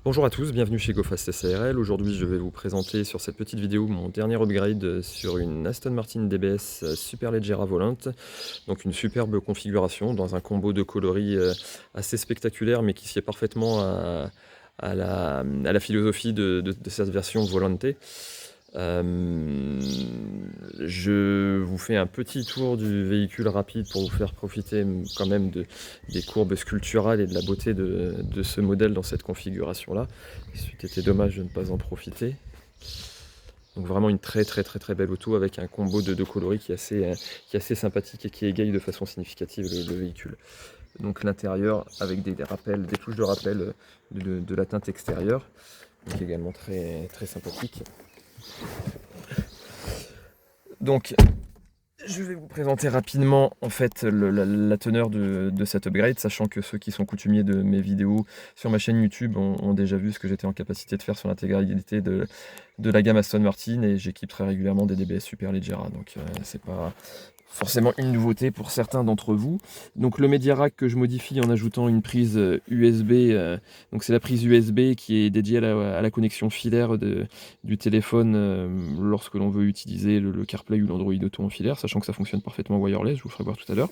Bonjour à tous, bienvenue chez GoFast SARL. Aujourd'hui, je vais vous présenter sur cette petite vidéo mon dernier upgrade sur une Aston Martin DBS Superleggera volante. Donc une superbe configuration dans un combo de coloris assez spectaculaire, mais qui sied parfaitement à la philosophie de cette version Volante. Je vous fais un petit tour du véhicule rapide pour vous faire profiter quand même des courbes sculpturales et de la beauté de ce modèle dans cette configuration-là. Il eût été dommage de ne pas en profiter. Donc vraiment une très belle auto avec un combo de coloris qui est assez sympathique et qui égaye de façon significative le véhicule. Donc l'intérieur avec des rappels, des touches de rappel de la teinte extérieure, donc également très sympathique. Donc, je vais vous présenter rapidement en fait la teneur de cet upgrade, sachant que ceux qui sont coutumiers de mes vidéos sur ma chaîne YouTube ont déjà vu ce que j'étais en capacité de faire sur l'intégralité de la gamme Aston Martin, et j'équipe très régulièrement des DBS Superleggera, donc c'est pas forcément une nouveauté pour certains d'entre vous. Donc le Media Rack que je modifie en ajoutant une prise USB, donc c'est la prise USB qui est dédiée à la connexion filaire du téléphone lorsque l'on veut utiliser le CarPlay ou l'Android Auto en filaire, sachant que ça fonctionne parfaitement wireless, je vous le ferai voir tout à l'heure.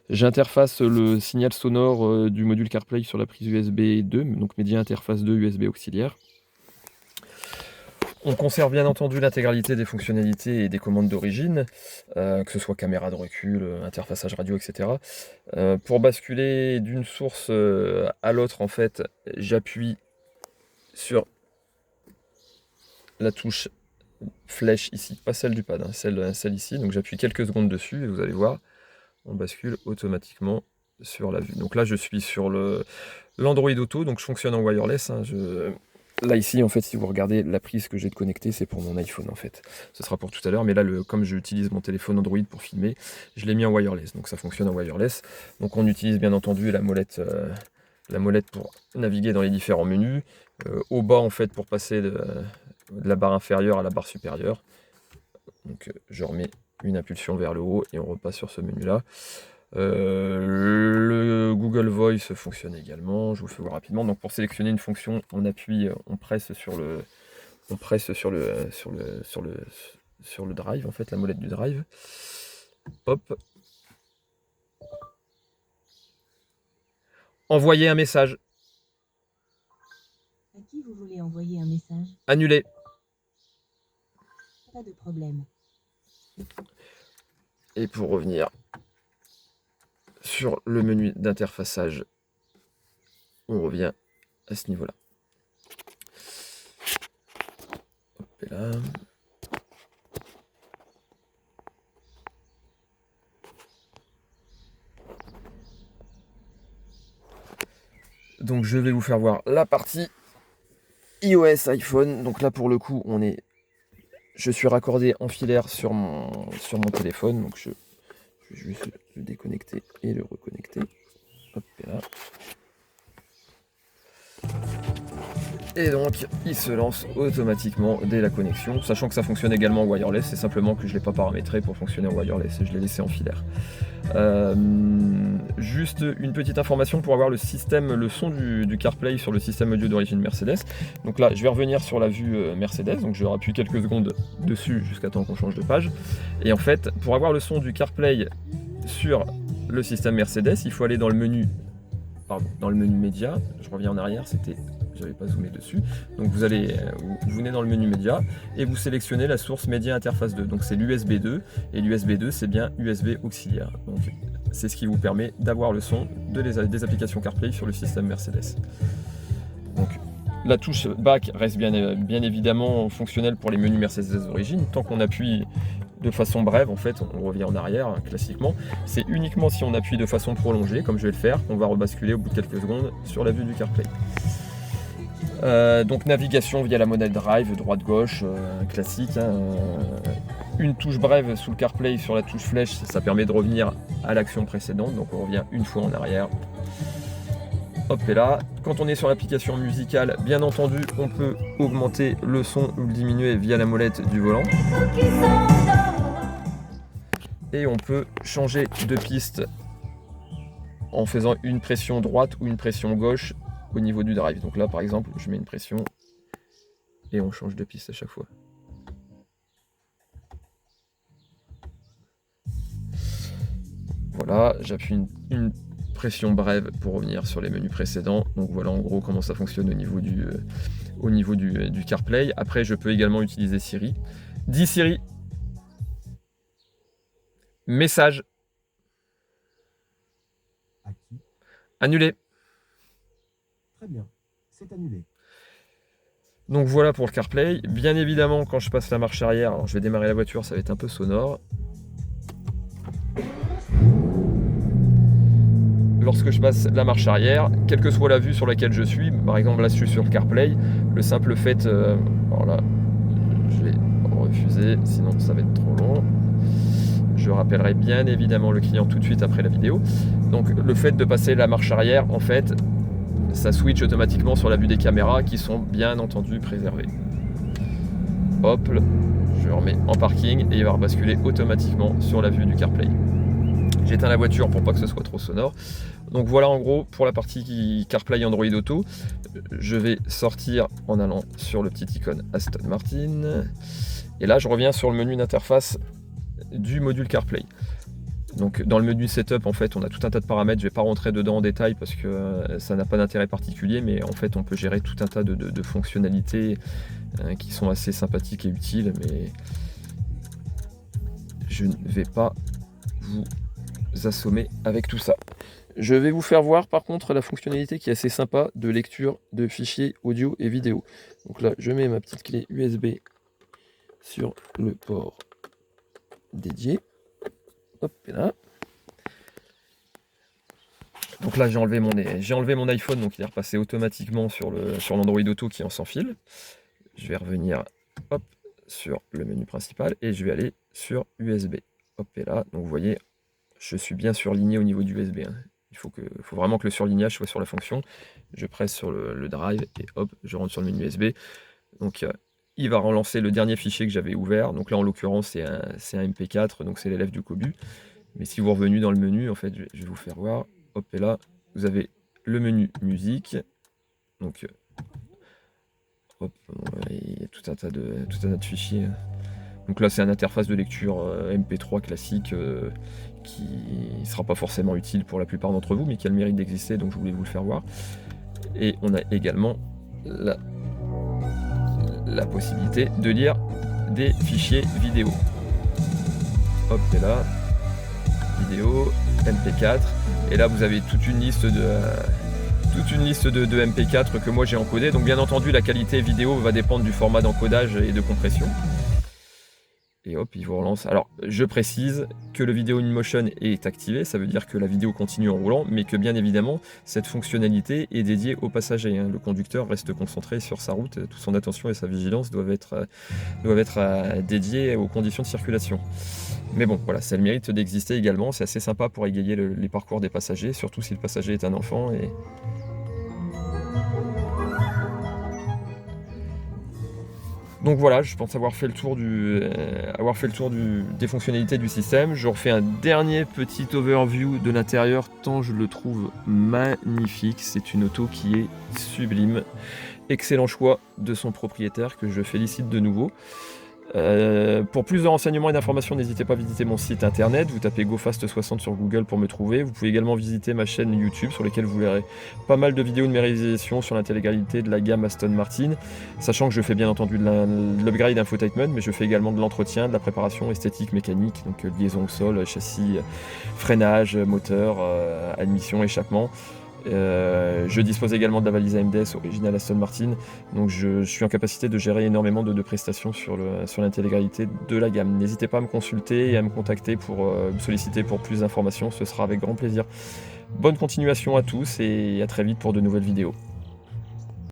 J'interface le signal sonore du module CarPlay sur la prise USB 2, donc Media Interface 2 USB auxiliaire. On conserve bien entendu l'intégralité des fonctionnalités et des commandes d'origine, que ce soit caméra de recul, interfaçage radio, etc. Pour basculer d'une source à l'autre, en fait, j'appuie sur la touche flèche ici, pas celle du pad, hein, celle ici. Donc j'appuie quelques secondes dessus et vous allez voir, on bascule automatiquement sur la vue. Donc là, je suis sur l'Android Auto, donc je fonctionne en wireless. Hein, Là ici, en fait, si vous regardez la prise que j'ai de connecter, c'est pour mon iPhone en fait. Ce sera pour tout à l'heure, mais là, comme j'utilise mon téléphone Android pour filmer, je l'ai mis en wireless, donc ça fonctionne en wireless. Donc on utilise bien entendu la molette pour naviguer dans les différents menus. Au bas, en fait, pour passer de la barre inférieure à la barre supérieure. Donc je remets une impulsion vers le haut et on repasse sur ce menu-là. Le Google Voice fonctionne également, je vous fais voir rapidement. Donc pour sélectionner une fonction, on appuie, on presse sur le drive, en fait, la molette du drive. Hop. Envoyer un message. À qui vous voulez envoyer un message? Annuler. Pas de problème. Et pour revenir sur le menu d'interfaçage, on revient à ce niveau-là. Hop, et là. Donc je vais vous faire voir la partie iOS iPhone. Donc là pour le coup je suis raccordé en filaire sur mon téléphone. Donc je vais juste le déconnecter et le reconnecter. Hop, et là. Et donc il se lance automatiquement dès la connexion, sachant que ça fonctionne également en wireless. C'est simplement que je ne l'ai pas paramétré pour fonctionner en wireless et je l'ai laissé en filaire. Juste une petite information pour avoir le son du CarPlay sur le système audio d'origine Mercedes. Donc là je vais revenir sur la vue Mercedes, donc je appuie quelques secondes dessus jusqu'à temps qu'on change de page. Et en fait, pour avoir le son du CarPlay sur le système Mercedes, il faut aller dans le menu média. Je reviens en arrière, j'avais pas zoomé dessus. Donc vous venez dans le menu média et vous sélectionnez la source média interface 2. Donc c'est l'USB 2 et l'USB 2 c'est bien USB auxiliaire. Donc c'est ce qui vous permet d'avoir le son des applications CarPlay sur le système Mercedes. Donc la touche back reste bien évidemment fonctionnelle pour les menus Mercedes d'origine. Tant qu'on appuie de façon brève, en fait, on revient en arrière classiquement. C'est uniquement si on appuie de façon prolongée, comme je vais le faire, qu'on va rebasculer au bout de quelques secondes sur la vue du CarPlay. Donc navigation via la monnaie drive, droite-gauche, classique. Hein, une touche brève sous le CarPlay sur la touche flèche, ça permet de revenir à l'action précédente, donc on revient une fois en arrière. Hop, et là, quand on est sur l'application musicale, bien entendu, on peut augmenter le son ou le diminuer via la molette du volant. Et on peut changer de piste en faisant une pression droite ou une pression gauche au niveau du drive. Donc là par exemple je mets une pression et on change de piste à chaque fois. Voilà, j'appuie une pression brève pour revenir sur les menus précédents. Donc voilà en gros comment ça fonctionne au niveau du CarPlay. Après je peux également utiliser Siri. Dis Siri, message, annulé. Très bien, c'est annulé. Donc voilà pour le CarPlay. Bien évidemment, quand je passe la marche arrière, alors je vais démarrer la voiture, ça va être un peu sonore. Lorsque je passe la marche arrière, quelle que soit la vue sur laquelle je suis, par exemple là je suis sur le CarPlay, le simple fait, alors là, je vais refuser, sinon ça va être trop long. Je rappellerai bien évidemment le client tout de suite après la vidéo. Donc le fait de passer la marche arrière, en fait, ça switch automatiquement sur la vue des caméras qui sont bien entendu préservées. Hop, je remets en parking et il va rebasculer automatiquement sur la vue du CarPlay. J'éteins la voiture pour pas que ce soit trop sonore. Donc voilà en gros pour la partie CarPlay Android Auto. Je vais sortir en allant sur le petit icône Aston Martin. Et là je reviens sur le menu d'interface du module CarPlay. Donc dans le menu Setup en fait on a tout un tas de paramètres, je ne vais pas rentrer dedans en détail parce que ça n'a pas d'intérêt particulier, mais en fait on peut gérer tout un tas de fonctionnalités qui sont assez sympathiques et utiles, mais je ne vais pas vous assommer avec tout ça. Je vais vous faire voir par contre la fonctionnalité qui est assez sympa de lecture de fichiers audio et vidéo. Donc là je mets ma petite clé USB sur le port dédié. Hop, et là. Donc là j'ai enlevé mon iPhone, donc il est repassé automatiquement sur l'Android Auto qui est en sans fil. Je vais revenir hop, sur le menu principal et je vais aller sur USB. Hop, et là, donc vous voyez, je suis bien surligné au niveau du USB. Hein. Il faut vraiment que le surlignage soit sur la fonction. Je presse sur le drive et hop, je rentre sur le menu USB. Donc il va relancer le dernier fichier que j'avais ouvert. Donc là en l'occurrence c'est un MP4, donc c'est l'élève du Cobu. Mais si vous revenez dans le menu, en fait, je vais vous faire voir. Hop, et là, vous avez le menu musique. Donc, hop, il y a tout un tas de fichiers. Donc là, c'est une interface de lecture MP3 classique qui ne sera pas forcément utile pour la plupart d'entre vous, mais qui a le mérite d'exister, donc je voulais vous le faire voir. Et on a également la possibilité de lire des fichiers vidéo. Hop, et là, vidéo, MP4, et là vous avez toute une liste de MP4 que moi j'ai encodé. Donc bien entendu la qualité vidéo va dépendre du format d'encodage et de compression. Et hop, il vous relance. Alors je précise que le Video in Motion est activé, ça veut dire que la vidéo continue en roulant, mais que bien évidemment cette fonctionnalité est dédiée aux passagers. Hein. Le conducteur reste concentré sur sa route, toute son attention et sa vigilance doivent être dédiées aux conditions de circulation. Mais bon, voilà, ça a le mérite d'exister également, c'est assez sympa pour égayer les parcours des passagers, surtout si le passager est un enfant. Donc voilà, je pense avoir fait le tour des fonctionnalités du système. Je refais un dernier petit overview de l'intérieur, tant je le trouve magnifique. C'est une auto qui est sublime. Excellent choix de son propriétaire que je félicite de nouveau. Pour plus de renseignements et d'informations, n'hésitez pas à visiter mon site internet. Vous tapez GoFast60 sur Google pour me trouver. Vous pouvez également visiter ma chaîne YouTube sur laquelle vous verrez pas mal de vidéos de mes réalisations sur l'intégralité de la gamme Aston Martin, sachant que je fais bien entendu de l'upgrade infotainment, mais je fais également de l'entretien, de la préparation esthétique mécanique, donc liaison au sol, châssis, freinage, moteur, admission, échappement. Je dispose également de la valise AMDS originale Aston Martin, donc je suis en capacité de gérer énormément de prestations sur l'intégralité de la gamme. N'hésitez pas à me consulter et à me contacter pour me solliciter pour plus d'informations, ce sera avec grand plaisir. Bonne continuation à tous et à très vite pour de nouvelles vidéos.